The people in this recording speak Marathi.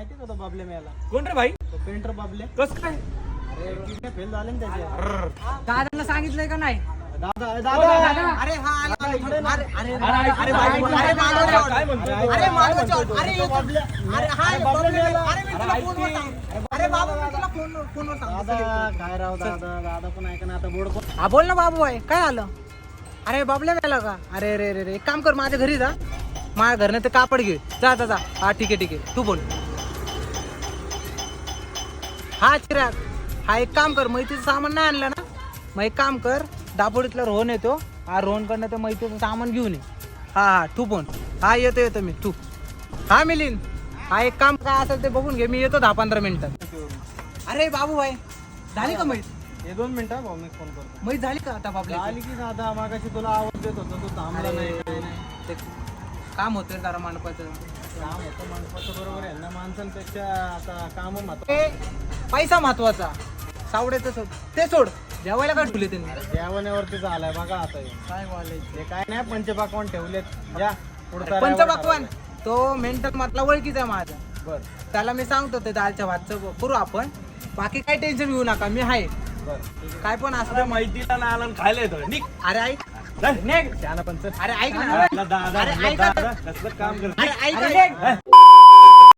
माहितीच होतं बाबले मिळाला. कोण रे भाई? तो पेंटर बाबले. कस काय? अरे किडनॅप फेल झाले ना त्याचे. दादांना सांगितलंय का नाही? दादा अरे हा आला, आला इकडे. अरे अरे भाई, अरे काय म्हणतो? अरे माधवची ऑर्डर. अरे येतो. बाबले. अरे हा अरे बाबले बाबले. मिळाला. अरे मी तुला फोनवर सांग. अरे बाबू मी तुला फोनवर सांगतो. दादा काय राव दादा दादा पण ऐका ना आता बोर्ड कोण. हा बोल ना बाबू भाई, काय आलं? अरे बाबल्या गेला का? अरे रे रे रे, एक काम कर, माझ्या घरी जा. माझ्या घरनं ते कापड घे. जा जा जा. हा ठीक आहे ठीक आहे, तू बोल. हा चिराग, हा एक काम कर, मैतीचं सामान नाही आणलं ना, मग एक काम कर, दापोडीतला रोहन येतो, हा रोहनकडनं ते मैतीचं सामान घेऊन ये. हा हा तू फोन. हा येतो येतो मी, तू. हा मिलिंद, हा एक काम काय असेल ते बघून घे, मी येतो 10-15 मिनिटात. अरे बाबू भाई, झाली का मैत? हे 2 मिनिटं भाऊ मी फोन करतो. मैत झाली का आता बाबल्या? आली की दादा मागाशी तुला आवाज देत होतो तू थांबला नाही काय नाही. ते काम होतं जरा मांडपाचं. काम होतं माणसाचं बरोबर आहे ना, माणसांपेक्षा आता काम महत्व. ए, पैसा महत्वाचा. सावड्याचं सोड, ते सोड. जेवायला काय ठेवले त्यांनी? जेवणावरती झालाय बघा आता हे. काय बोलाय? हे काय नाही पंचपाकवान ठेवलेत या पुढचा पंचपक्वान तो मेंटल म्हटला ओळखीचा आहे माझा. बर त्याला मी सांगतो ते दालच्या भातचं करू आपण. बाकी काय टेन्शन घेऊ नका, मी आहे. बर काय पण अरे असं. माहितीला ना आला खायला येतो निक. अरे ऐक, निघ. त्यानं पण चल. अरे ऐक ना. दादा अरे ऐक दादा कसलं काम करत अरे ऐक ना.